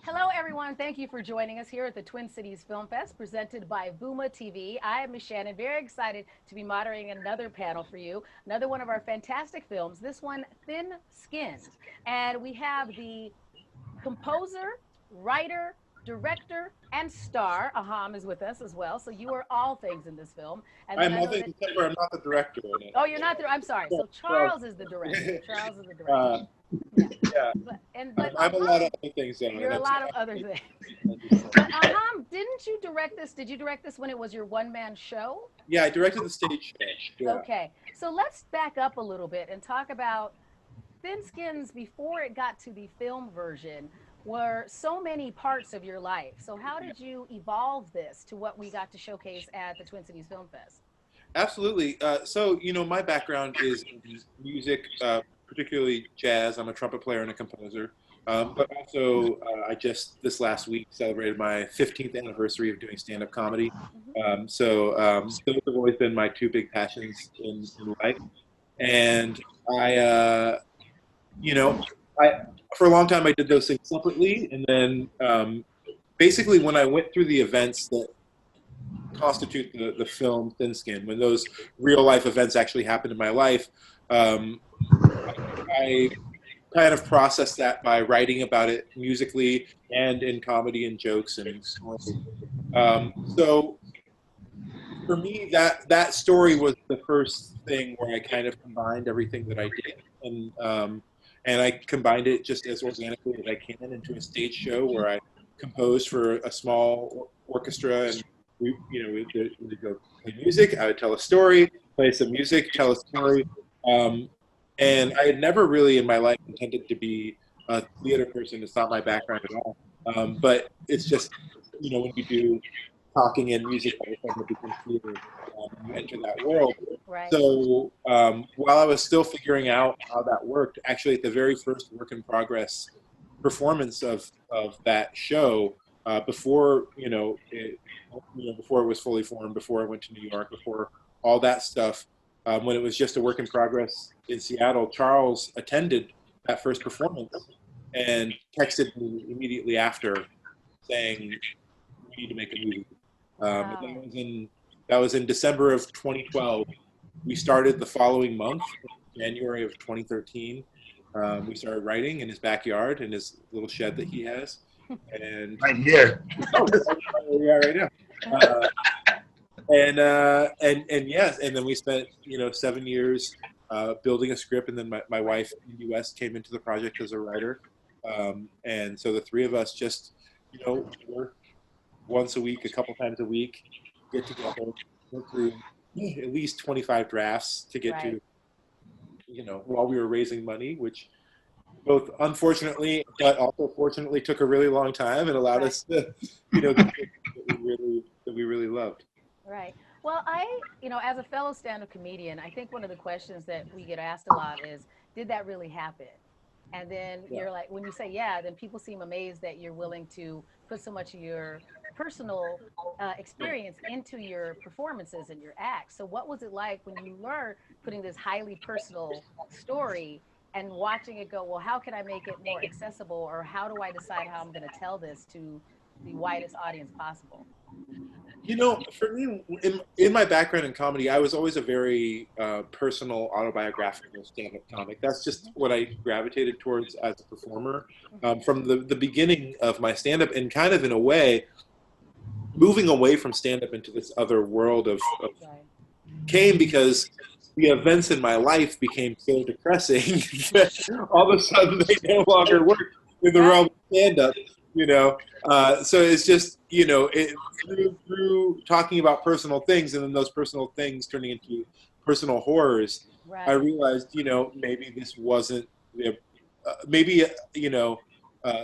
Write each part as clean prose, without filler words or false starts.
Hello, everyone. Thank you for joining us here at the Twin Cities Film Fest presented by Vuma TV. I am Miss Shannan, very excited to be moderating another panel for you, another one of our fantastic films, this one, Thin Skinned. And we have the composer, writer, director, and star. Aham is with us as well. So you are all things in this film. And then I'm I know nothing that. except for I'm not the director in it. Oh, you're not the. I'm sorry. So So, Charles is the director. Charles is the uh, director. Yeah. yeah, But I'm a lot of Aham, other things. So you're a that's lot of other things. I just, But didn't you direct this? Did you direct this when it was your one-man show? yeah, I directed the stage show. Yeah, Okay, so let's back up a little bit and talk about Thin Skins before it got to the film version were so many parts of your life. So how did you evolve this to what we got to showcase at the Twin Cities Film Fest? absolutely. So my background is in music, particularly jazz. I'm a trumpet player and a composer. But also, I just this last week celebrated my 15th anniversary of doing stand-up comedy. Hmm. Those have always been my two big passions in life. And I, you know, I for a long time I did those things separately, and then basically when I went through the events that constitute the film Thin Skin, when those real life events actually happened in my life, um, I kind of processed that by writing about it musically and in comedy and jokes and stories. So for me, that story was the first thing where I kind of combined everything that I did, and I combined it just as organically as I can into a stage show where I composed for a small orchestra, and we'd go play music. I would tell a story, play some music, tell a story, um, and I had never really in my life intended to be a theater person. It's not my background at all, but it's just when you do talking and music all of a sudden it becomes theater. You enter that world. Right. So while I was still figuring out how that worked, actually at the very first work in progress performance of that show, before before it was fully formed, before I went to New York, before all that stuff, when it was just a work in progress in Seattle, Charles attended that first performance and texted me immediately after saying, "We need to make a movie." Wow. That was in December of 2012. We started the following month, January of 2013. We started writing in his backyard in his little shed that he has, and Right here. oh, yeah, right now. Uh, and yes, and then we spent 7 years building a script, and then my wife in the U.S. came into the project as a writer, and so the three of us just work once a week, a couple times a week, get together, go through at least 25 drafts to get Right. to, while we were raising money, which both unfortunately, but also fortunately took a really long time and allowed Right. us to, get that we really loved. Right. Well, as a fellow stand-up comedian, I think one of the questions that we get asked a lot is, did that really happen? And then Yeah. you're like, when you say yeah, then people seem amazed that you're willing to put so much of your personal experience into your performances and your acts. So what was it like when you were putting this highly personal story and watching it go, well, how can I make it more accessible, or how do I decide how I'm going to tell this to the widest audience possible? For me, in my background in comedy, I was always a very personal, autobiographical stand-up comic. That's just what I gravitated towards as a performer from the beginning of my stand-up, and kind of in a way, moving away from stand-up into this other world of Right. came because the events in my life became so depressing that all of a sudden they no longer work in the realm Right. of stand-up. So it's just through talking about personal things, and then those personal things turning into personal horrors. I Right. realized, maybe this wasn't maybe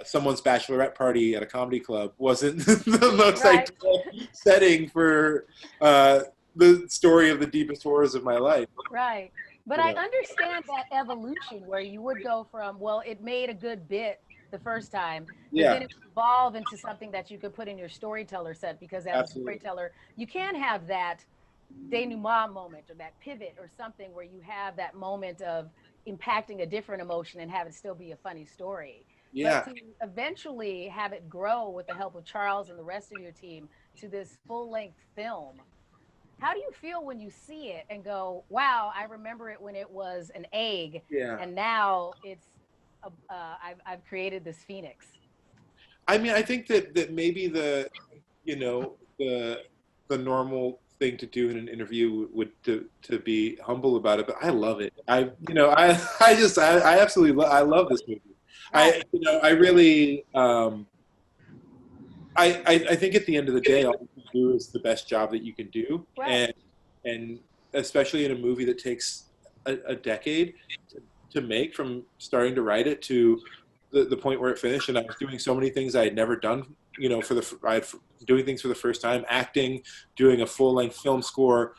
someone's bachelorette party at a comedy club wasn't the most Right. ideal setting for the story of the deepest horrors of my life. Right. But You I know. understand that evolution where you would go from, well, it made a good bit the first time, but then Yeah, it would evolve into something that you could put in your storyteller set, because as a absolutely. storyteller, you can have that denouement moment or that pivot or something where you have that moment of impacting a different emotion and have it still be a funny story. Yeah. But to eventually have it grow with the help of Charles and the rest of your team to this full-length film, how do you feel when you see it and go, wow, I remember it when it was an egg, Yeah. and now I've created this phoenix? I mean, I think that maybe you know, the normal thing to do in an interview would to be humble about it, but I love it. I absolutely I love this movie. Right. I really I think at the end of the day, all you can do is the best job that you can do, Right. and especially in a movie that takes a decade to make, from starting to write it to the point where it finished. And I was doing so many things I had never done, doing things for the first time, acting, doing a full-length film score,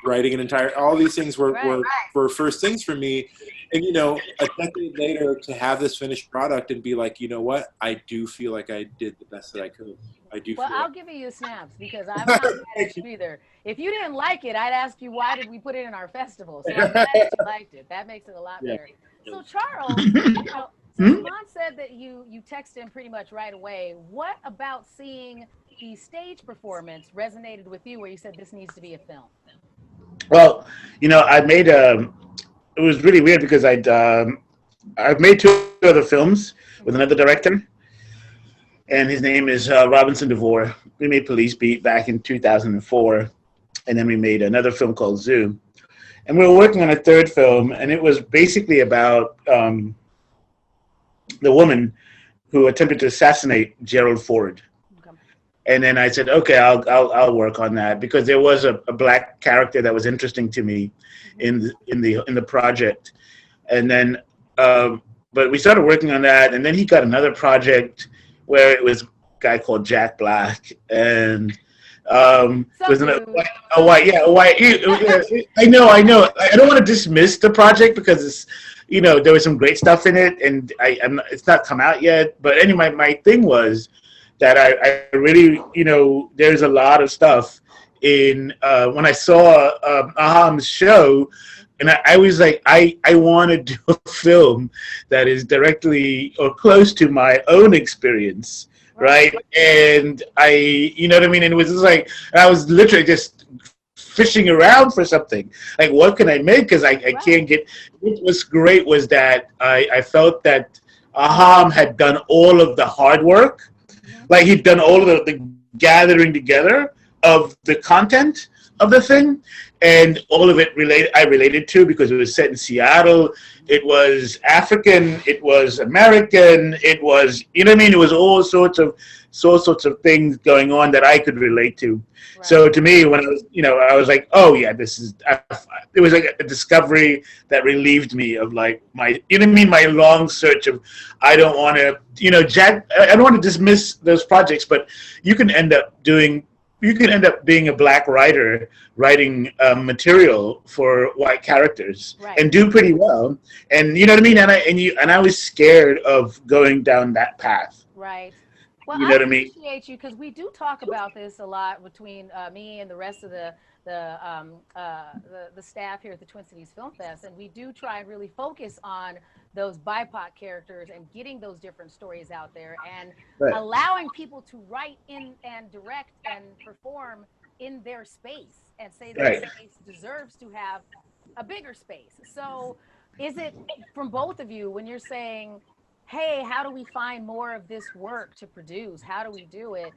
writing an entire, all these things were first things for me. And, a decade later to have this finished product and be like, you know what, I do feel like I did the best that I could. I do Well, feel I'll like give you snaps because I'm not mad at you either. If you didn't like it, I'd ask you why did we put it in our festival. So I'm glad that you liked it. That makes it a lot better. So Charles, since Mom said that you texted him pretty much right away, what about seeing the stage performance resonated with you where you said this needs to be a film? Well, I made it was really weird because I've made two other films with another director, and his name is Robinson DeVore. We made Police Beat back in 2004, and then we made another film called Zoo. And we were working on a third film, and it was basically about the woman who attempted to assassinate Gerald Ford. Okay. And then I said, okay, I'll work on that because there was a black character that was interesting to me in the project. And then, but we started working on that, and then he got another project where it was a guy called Jack Black, and was a white. I know. I don't want to dismiss the project because it's, there was some great stuff in it, and it's not come out yet. But anyway, my thing was that I really, there's a lot of stuff in when I saw Aham's show, and I was like, I want to do a film that is directly or close to my own experience, right? And you know what I mean? And it was just like, I was literally just fishing around for something. Like, what can I make? Because I can't get, what was great was that I felt that Aham had done all of the hard work. Like, he'd done all of the gathering together of the content of the thing, and all of it I related to because it was set in Seattle. It was African, it was American, it was, you know what I mean? It was all sorts of things going on that I could relate to. Right. So to me, when I was, I was like, oh yeah, it was like a discovery that relieved me of like my, my long search of, I don't want to, I don't want to dismiss those projects, but you can end up being a black writer writing material for white characters and do pretty well. And you know what I mean? And I was scared of going down that path. Right. Well, you know I what I mean? appreciate you because we do talk about this a lot between me and the rest of the staff here at the Twin Cities Film Fest, and we do try and really focus on those BIPOC characters and getting those different stories out there and allowing people to write in and direct and perform in their space and say that their space deserves to have a bigger space. So is it from both of you when you're saying, hey, how do we find more of this work to produce? How do we do it?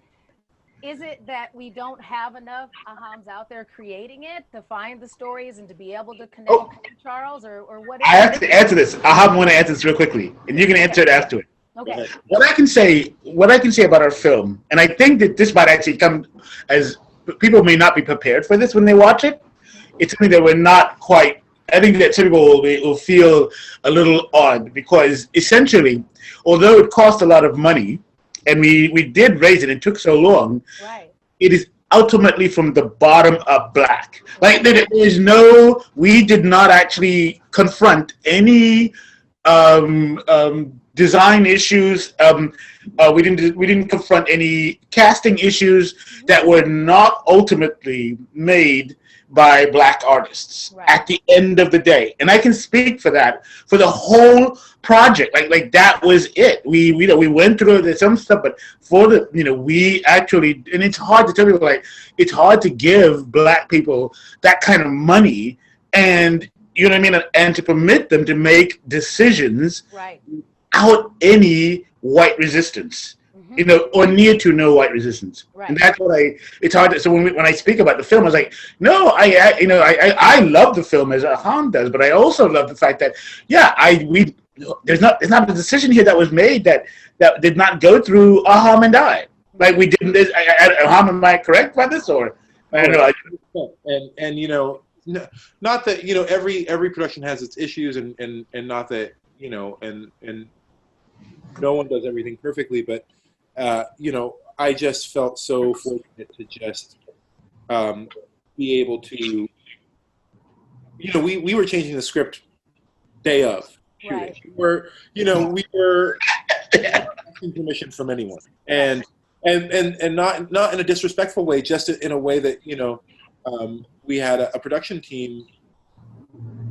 Is it that we don't have enough Ahams out there creating it to find the stories and to be able to connect with Charles, or what? I have to answer this. I want to answer this real quickly, and you can answer it after it. Okay. What I can say about our film, and I think that this might actually come as people may not be prepared for this when they watch it. It's something that we're not quite. I think that some people will feel a little odd because essentially, although it cost a lot of money, and we did raise it, it took so long, it is ultimately from the bottom up black. Like we did not actually confront any design issues. We didn't confront any casting issues that were not ultimately made by Black artists at the end of the day. And I can speak for that for the whole project. Like that was it. We went through some stuff, but for the we actually, and it's hard to tell people, like, it's hard to give Black people that kind of money, and you know what I mean, and to permit them to make decisions without any white resistance, or near to no white resistance. And that's what it's hard to, so when I speak about the film, I was like, no, I love the film as Aham does, but I also love the fact that, there's not a decision here that was made that did not go through Aham and I. Like, we didn't, Aham, am I correct by this, or? I don't know. And not that every production has its issues, and not that and no one does everything perfectly, but I just felt so fortunate to just be able to we were changing the script day of shooting. We were asking permission from anyone, and not in a disrespectful way, just in a way that we had a production team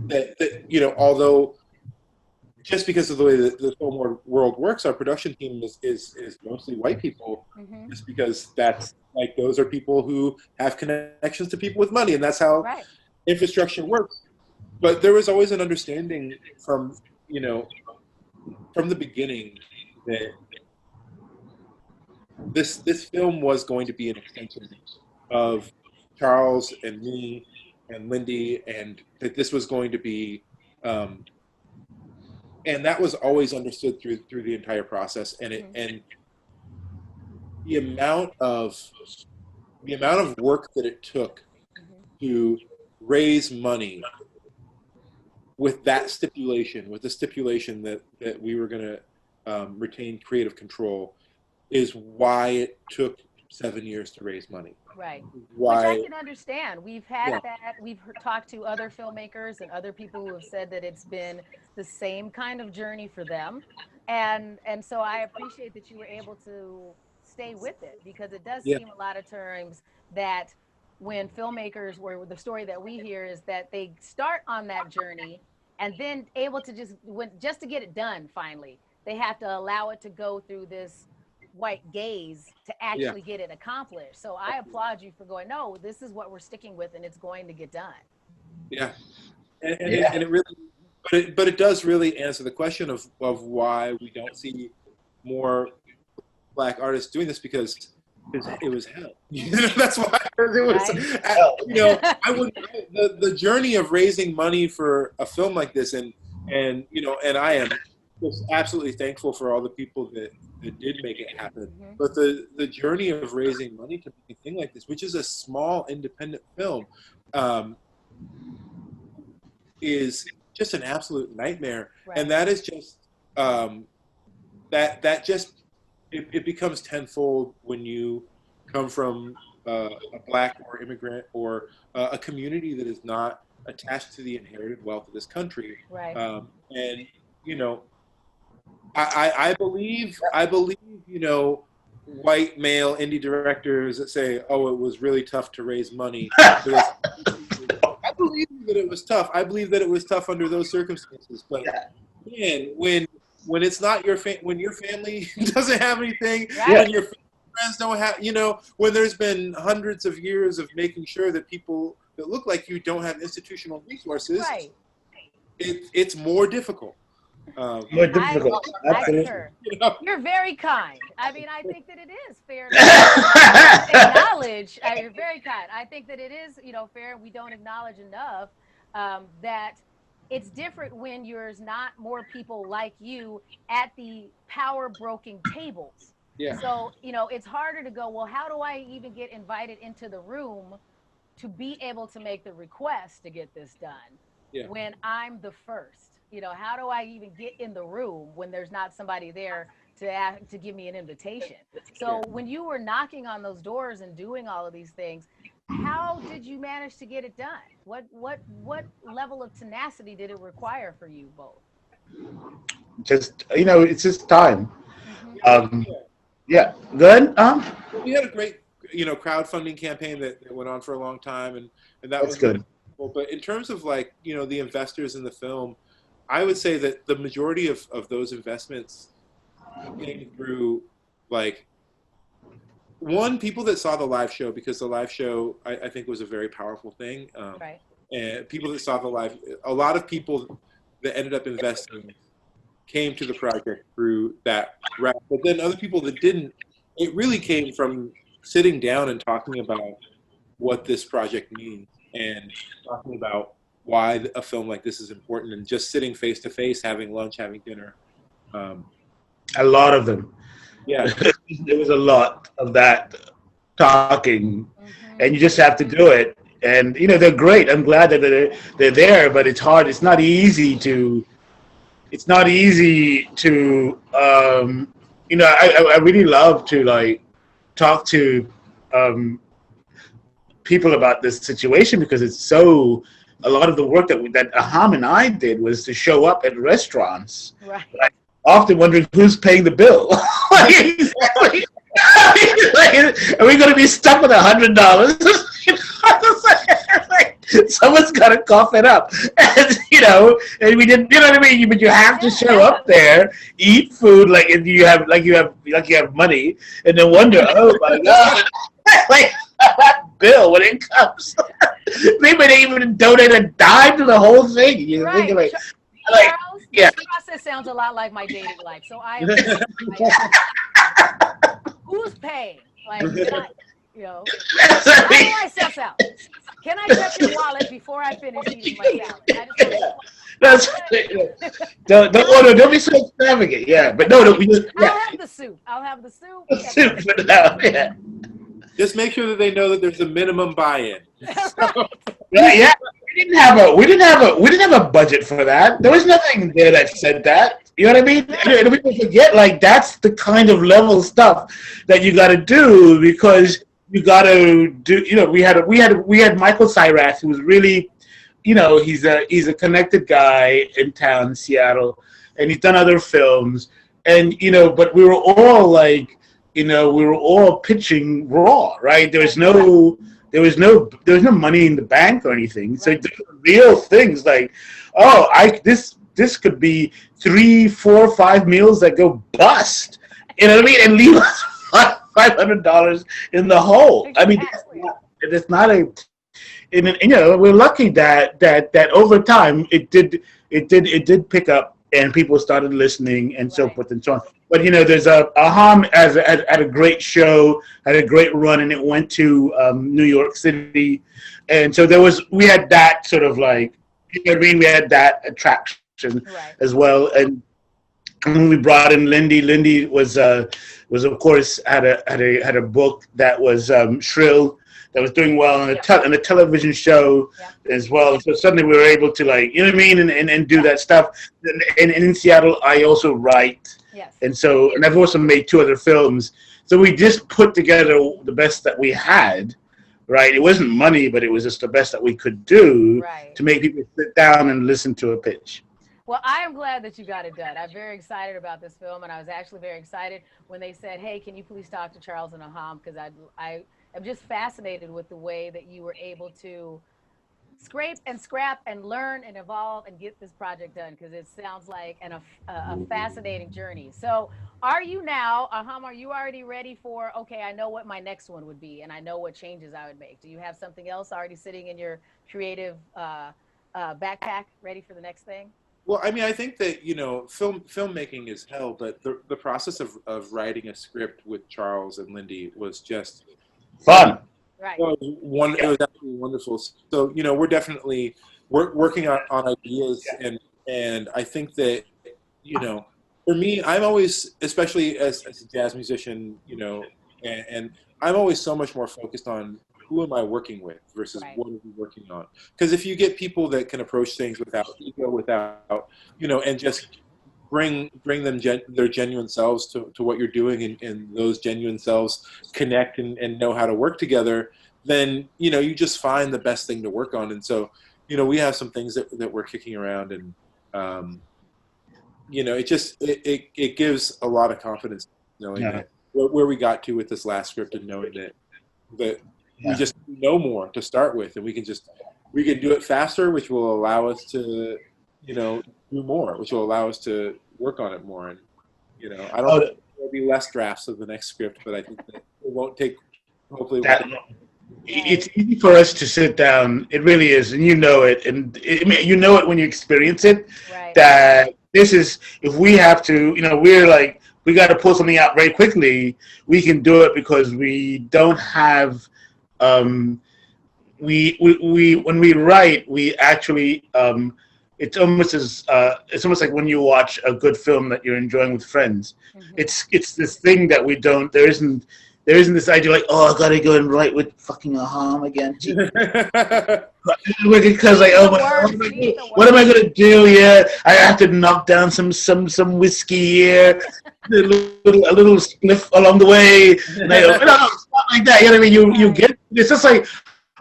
that although just because of the way that the film world works, our production team is mostly white people, just because that's like, those are people who have connections to people with money, and that's how infrastructure works. But there was always an understanding from the beginning that this film was going to be an extension of Charles and me and Lindy, and that this was going to be and that was always understood through the entire process, and the amount of work that it took to raise money with that stipulation, with the stipulation that we were going to retain creative control, is why it took 7 years to raise money. Right. Why? Which I can understand. We've had that. We've talked to other filmmakers and other people who have said that it's been the same kind of journey for them. And so I appreciate that you were able to stay with it, because it does seem a lot of times that when filmmakers, where the story that we hear is that they start on that journey and then able to just to get it done finally, they have to allow it to go through this white gaze to actually get it accomplished. So I applaud you for going, no, this is what we're sticking with, and it's going to get done. And it really, but it does really answer the question of why we don't see more Black artists doing this, because it was hell. That's why it was hell. I would the journey of raising money for a film like this, and I am just absolutely thankful for all the people that did make it happen. But the journey of raising money to make a thing like this, which is a small independent film, is just an absolute nightmare. And that is just that just it becomes tenfold when you come from a Black or immigrant or a community that is not attached to the inherited wealth of this country. And I believe white male indie directors that say, oh, it was really tough to raise money. I believe that it was tough. I believe that it was tough under those circumstances. But man, when it's not when your family doesn't have anything, when your friends don't have, when there's been hundreds of years of making sure that people that look like you don't have institutional resources, it's more difficult. More difficult. You're very kind. I mean, I think that it is fair to acknowledge. You're very kind. I think that it is, fair. We don't acknowledge enough that it's different when there's not more people like you at the power broking tables. So, it's harder to go, well, how do I even get invited into the room to be able to make the request to get this done when I'm the first? How do I even get in the room when there's not somebody there to give me an invitation? So when you were knocking on those doors and doing all of these things, how did you manage to get it done? What level of tenacity did it require for you both? just it's just time. Mhm. Yeah, good. We had a great, crowdfunding campaign that went on for a long time, and that That's was really good. cool. But in terms of like, the investors in the film, I would say that the majority of those investments came through like one, people that saw the live show, because the live show I think was a very powerful thing. Right. And people that saw the live, a lot of people that ended up investing came to the project through that route. But then other people that didn't, it really came from sitting down and talking about what this project means and talking about why a film like this is important, and just sitting face to face, having lunch, having dinner. Um, A lot of them. yeah, There was a lot of that talking, and you Mhm. just have to do it. And they're great. I'm glad that they're there, but it's hard. It's not easy to. It's not easy to. I really love to like talk to um, people about this situation because it's so. A lot of the work that Aham and I did was to show up at restaurants, Right. often wondering who's paying the bill. Like, are we going to be stuck with $100? Someone's got to cough it up, and we didn't. You know what I mean? But you have to show up there, eat food like you have money, and then wonder, oh my god, like that bill when it comes. They might even donate a dime to the whole thing. You Right. think like, Charles, yeah. this process sounds a lot like my dating life. So who's paying? Like, how do I suss out? Can I check your wallet before I finish eating my salad? That's don't be so extravagant. Yeah, but no, we just I'll have the soup. I'll have the soup. soup for now. Yeah. just make sure that they know that there's a minimum buy-in. Yeah. We didn't have a budget for that. There was nothing there that said that. You know what I mean? And people forget like that's the kind of level stuff that you got to do because you got to do. We had Michael Cyrath, who was really, he's a connected guy in town, Seattle, and he's done other films, and but we were all like, we were all pitching raw, right? There was no money in the bank or anything. So Right. real things like, this could be 3, 4, 5 meals that go bust. You know what I mean? And leave us $500 in the hole. I mean, Exactly. it's not a. And we're lucky that over time it did pick up and people started listening and so Right. forth and so on. But there's Aham had a great show, had a great run, and it went to New York City, and so we had that sort of like, you know what I mean? We had that attraction Right. as well, and when we brought in Lindy. Lindy was of course had a book that was Shrill, that was doing well on a television show as well. So suddenly we were able to like, you know what I mean, and do that stuff. And in Seattle, I also write. Yes. And I've also made 2 other films. So we just put together the best that we had, right? It wasn't money, but it was just the best that we could do Right. to make people sit down and listen to a pitch. Well, I am glad that you got it done. I'm very excited about this film, and I was actually very excited when they said, "Hey, can you please talk to Charles and Aham?" Because I am just fascinated with the way that you were able to scrape and scrap and learn and evolve and get this project done, because it sounds like a fascinating journey. So are you now, Aham, are you already ready for, okay, I know what my next one would be and I know what changes I would make? Do you have something else already sitting in your creative backpack ready for the next thing? Well, I mean, I think that, filmmaking is hell, but the process of writing a script with Charles and Lindy was just Fun. Right. It was absolutely wonderful. So, we're definitely working on ideas, and I think that, for me, I'm always, especially as a jazz musician, and I'm always so much more focused on who am I working with versus Right. what are we working on. Because if you get people that can approach things without ego, without, and just bring them their genuine selves to what you're doing, and those genuine selves connect and know how to work together, then you just find the best thing to work on. And so we have some things that we're kicking around, and you know, it gives a lot of confidence knowing Yeah. that where we got to with this last script, and knowing that we Yeah. just know more to start with, and we can do it faster, which will allow us to, you know, do more, which will allow us to work on it more. And you know, I don't Oh, think there'll be less drafts of the next script, but I think that it won't take. Hopefully, it that won't it's easy for us to sit down. It really is, and you know it, and I mean, you know it when you experience it. Right. That this is, if we have to, you know, we're like, we got to pull something out very quickly. We can do it because we don't have. We when we write, we actually. It's almost like when you watch a good film that you're enjoying with friends. Mhm. It's this thing that we don't. There isn't this idea like, oh, I gotta go and write with fucking Aham again. Because like, oh my God, what am I gonna do? Yeah, I have to knock down some whiskey here, a little spliff along the way. And I go, no, it's not like that. You know what I mean? You get, it's just like,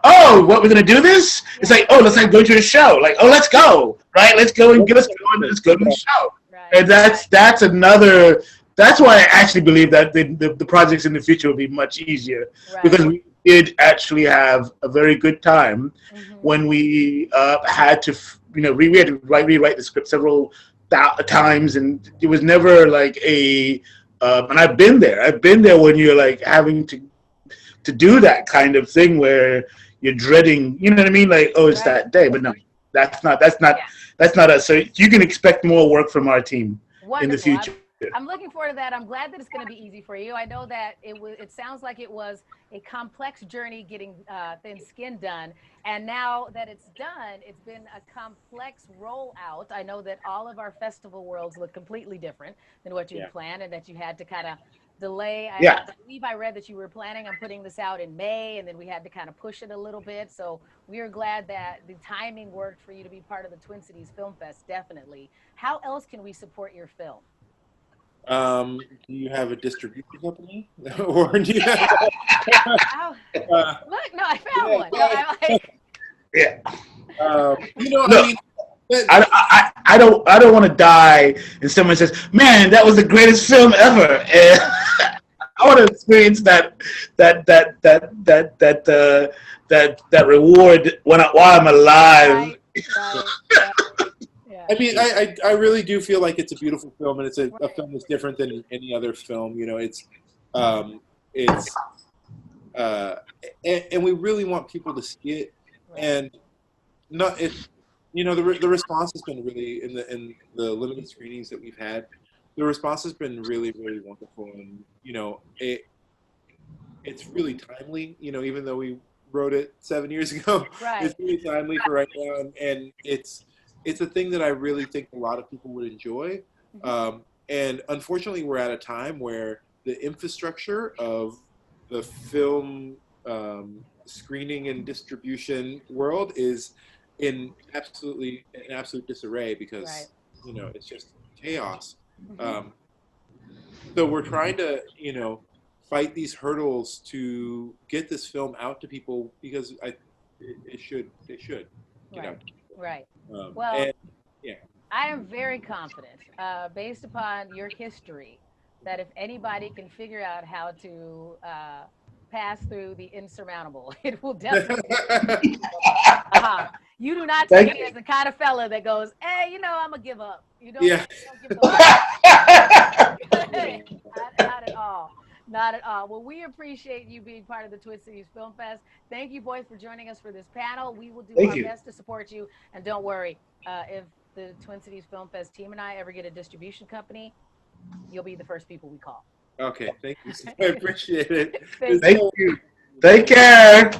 oh, what, we're gonna do this? It's like, oh, let's like go to a show. Like, oh, let's go, right? Let's go and let's go to the show. Right. And that's another. That's why I actually believe that the projects in the future will be much easier, Right. because we did actually have a very good time Mhm. when we had to, you know, we had to rewrite the script several times, and it was never like a. And I've been there. I've been there when you're like having to do that kind of thing where you're dreading. You know what I mean? Like, oh, it's Right. that day. But no, that's not us. So you can expect more work from our team in the Wonderful. future. I'm looking forward to that. I'm glad that it's going to be easy for you. I know that it sounds like it was a complex journey getting Thin Skin done. And now that it's done, it's been a complex rollout. I know that all of our festival worlds look completely different than what you Yeah. planned, and that you had to kind of delay. Yeah. I believe I read that you were planning on putting this out in May, and then we had to kind of push it a little bit. So we are glad that the timing worked for you to be part of the Twin Cities Film Fest, definitely. How else can we support your film? Do you have a distribution company, or do you have, Oh, look, no, I found one. No, I like, Yeah. you know, Look, I mean, I don't want to die and someone says, "Man, that was the greatest film ever." And I want to experience that reward while I'm alive. right. Yeah. I mean, I really do feel like it's a beautiful film, and it's a film that's different than any other film. You know, and we really want people to see it, and not it. You know, the response has been really in the limited screenings that we've had. The response has been really, really wonderful, and you know, it's really timely. You know, even though we wrote it 7 years ago, Right. it's really timely for right now, and it's a thing that I really think a lot of people would enjoy. And unfortunately, we're at a time where the infrastructure of the film screening and distribution world is in absolute disarray, because Right. you know, it's just chaos. So we're trying to, you know, fight these hurdles to get this film out to people, because it should get Right. out. Right. Well, Well, yeah. I am very confident, based upon your history, that if anybody can figure out how to pass through the insurmountable, it will definitely. You do not take me as the kind of fella that goes, "Hey, you know, I'm gonna give up." You don't. Yeah. You don't give up. Not at all. Not at all. Well, we appreciate you being part of the Twin Cities Film Fest. Thank you, boys, for joining us for this panel. We will do our best to support you. And don't worry, if the Twin Cities Film Fest team and I ever get a distribution company, you'll be the first people we call. Okay, thank you. I appreciate it. Thank Thank you. Take care.